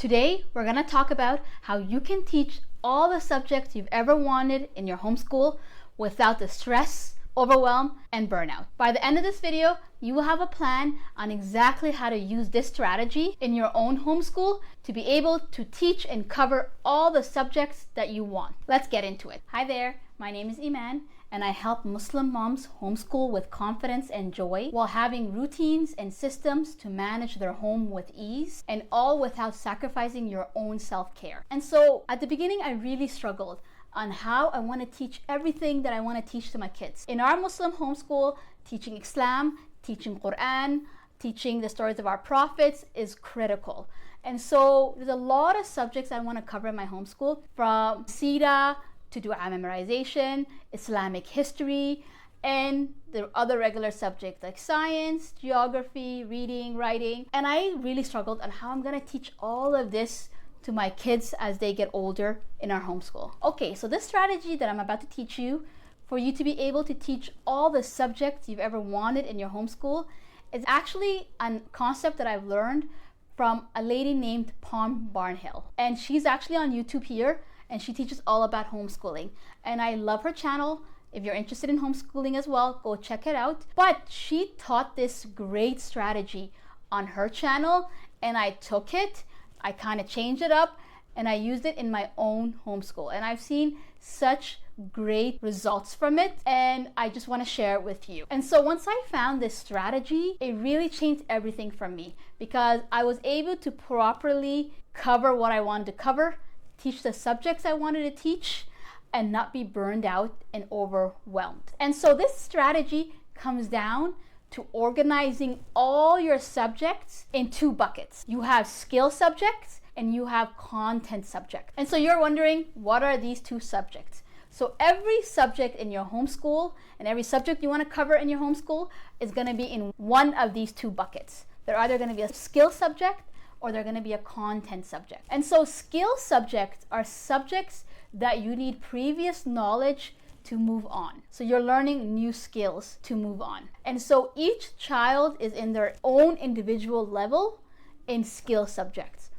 Today, we're going to talk about how you can teach all the subjects you've ever wanted in your homeschool without the stress, overwhelm, and burnout. By the end of this video, you will have a plan on exactly how to use this strategy in your own homeschool to be able to teach and cover all the subjects that you want. Let's get into it. Hi there, my name is Iman, and I help Muslim moms homeschool with confidence and joy while having routines and systems to manage their home with ease, and all without sacrificing your own self-care. And so at the beginning, I really struggled on how I want to teach everything that I want to teach to my kids. In our Muslim homeschool, teaching Islam, teaching Quran, teaching the stories of our prophets is critical. And so there's a lot of subjects I want to cover in my homeschool, from Sira to dua memorization, Islamic history, and the other regular subjects like science, geography, reading, writing. And I really struggled on how I'm going to teach all of this to my kids as they get older in our homeschool. Okay, so this strategy that I'm about to teach you for you to be able to teach all the subjects you've ever wanted in your homeschool is actually a concept that I've learned from a lady named Palm Barnhill. And she's actually on YouTube here, and she teaches all about homeschooling. And I love her channel. If you're interested in homeschooling as well, go check it out. But she taught this great strategy on her channel, and I took it, I kind of changed it up, and I used it in my own homeschool. And I've seen such great results from it, and I just want to share it with you. And so once I found this strategy, it really changed everything for me, because I was able to properly cover what I wanted to cover, teach the subjects I wanted to teach, and not be burned out and overwhelmed. And so this strategy comes down to organizing all your subjects in two buckets. You have skill subjects and you have content subjects. And so you're wondering, what are these two subjects? So every subject in your homeschool and every subject you want to cover in your homeschool is going to be in one of these two buckets. They're either going to be a skill subject or they're going to be a content subject. And so skill subjects are subjects that you need previous knowledge to move on. So you're learning new skills to move on. And so each child is in their own individual level in skill subjects.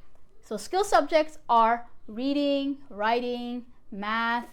So skill subjects are reading, writing, math,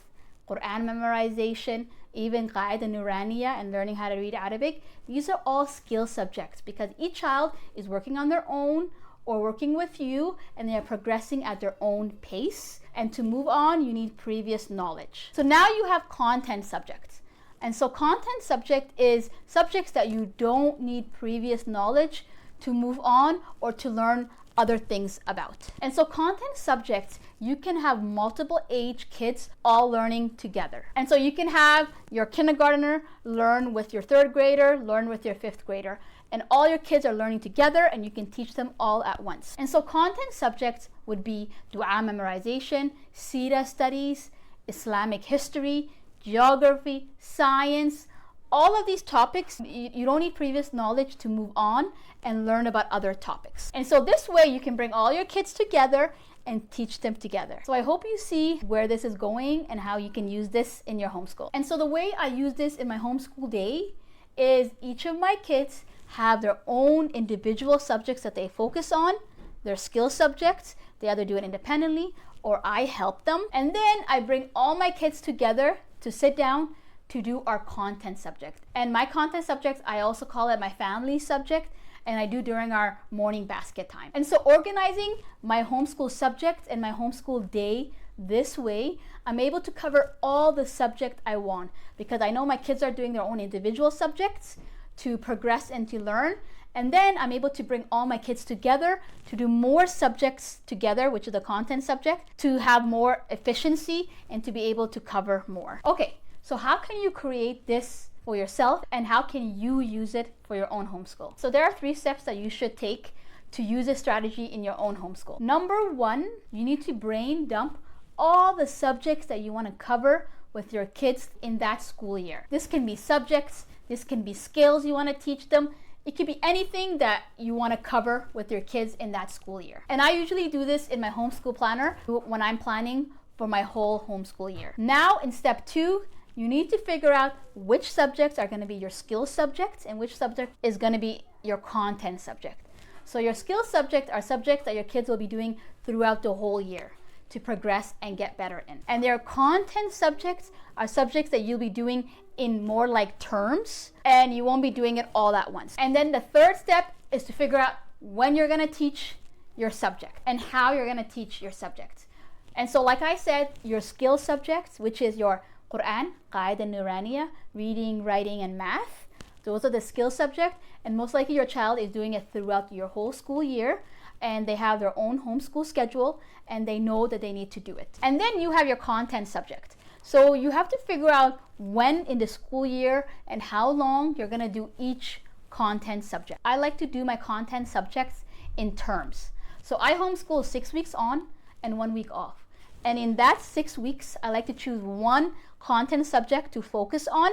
Quran memorization, even Qaida Nuraniya and learning how to read Arabic. These are all skill subjects because each child is working on their own or working with you, and they are progressing at their own pace. And to move on, you need previous knowledge. So now you have content subjects. And so content subject is subjects that you don't need previous knowledge to move on or to learn other things about. And so content subjects, you can have multiple age kids all learning together. And so you can have your kindergartner learn with your third grader, learn with your fifth grader, and all your kids are learning together, and you can teach them all at once. And so content subjects would be dua memorization, Sira studies, Islamic history, geography, science. All of these topics, you don't need previous knowledge to move on and learn about other topics. And so this way you can bring all your kids together and teach them together. So I hope you see where this is going and how you can use this in your homeschool. And so the way I use this in my homeschool day is each of my kids have their own individual subjects that they focus on, their skill subjects. They either do it independently or I help them. And then I bring all my kids together to sit down to do our content subject. And my content subjects, I also call it my family subject, and I do during our morning basket time. And so organizing my homeschool subjects and my homeschool day this way, I'm able to cover all the subject I want, because I know my kids are doing their own individual subjects to progress and to learn. And then I'm able to bring all my kids together to do more subjects together, which is the content subject, to have more efficiency and to be able to cover more. Okay, so how can you create this for yourself, and how can you use it for your own homeschool? So there are 3 steps that you should take to use this strategy in your own homeschool. Number 1, you need to brain dump all the subjects that you want to cover with your kids in that school year. This can be subjects, this can be skills you want to teach them. It could be anything that you want to cover with your kids in that school year. And I usually do this in my homeschool planner when I'm planning for my whole homeschool year. Now in step 2, you need to figure out which subjects are going to be your skill subjects and which subject is going to be your content subject. So your skill subjects are subjects that your kids will be doing throughout the whole year to progress and get better in. And their content subjects are subjects that you'll be doing in more like terms, and you won't be doing it all at once. And then the third step is to figure out when you're gonna teach your subject and how you're gonna teach your subject. And so like I said, your skill subjects, which is your Quran, Qaida Nuraniya, reading, writing, and math, those are the skill subject, and most likely your child is doing it throughout your whole school year, and they have their own homeschool schedule, and they know that they need to do it. And then you have your content subject. So you have to figure out when in the school year and how long you're gonna do each content subject. I like to do my content subjects in terms. So I homeschool 6 weeks on and 1 week off. And in that 6 weeks, I like to choose one content subject to focus on,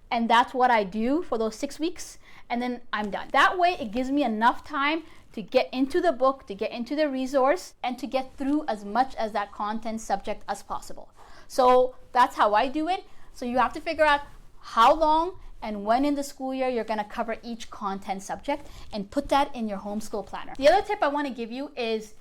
and that's what I do for those 6 weeks, and then I'm done. That way it gives me enough time to get into the book, to get into the resource, and to get through as much as that content subject as possible. So that's how I do it. So you have to figure out how long and when in the school year you're gonna cover each content subject and put that in your homeschool planner. The other tip I wanna give you is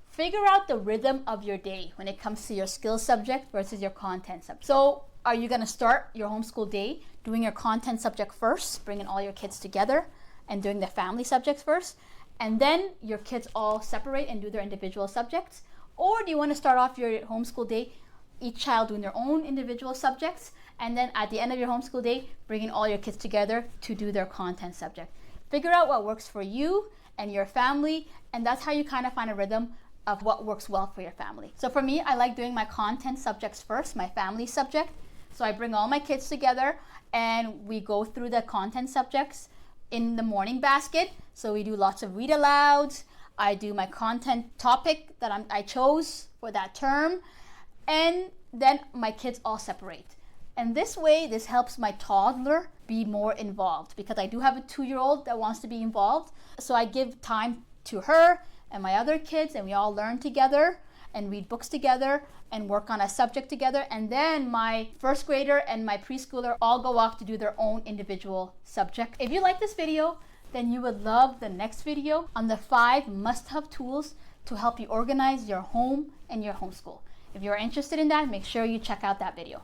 figure out the rhythm of your day when it comes to your skill subject versus your content subject. So are you gonna start your homeschool day doing your content subject first, bringing all your kids together and doing the family subjects first, and then your kids all separate and do their individual subjects? Or do you wanna start off your homeschool day, each child doing their own individual subjects, and then at the end of your homeschool day, bringing all your kids together to do their content subject? Figure out what works for you and your family, and that's how you kind of find a rhythm of what works well for your family. So for me, I like doing my content subjects first, my family subject. So I bring all my kids together and we go through the content subjects in the morning basket. So we do lots of read alouds. I do my content topic that I chose for that term, and then my kids all separate. And this way, this helps my toddler be more involved, because I do have a 2-year-old that wants to be involved. So I give time to her and my other kids, and we all learn together and read books together and work on a subject together. And then my first grader and my preschooler all go off to do their own individual subject. If you like this video, then you would love the next video on the 5 must-have tools to help you organize your home and your homeschool. If you're interested in that, make sure you check out that video.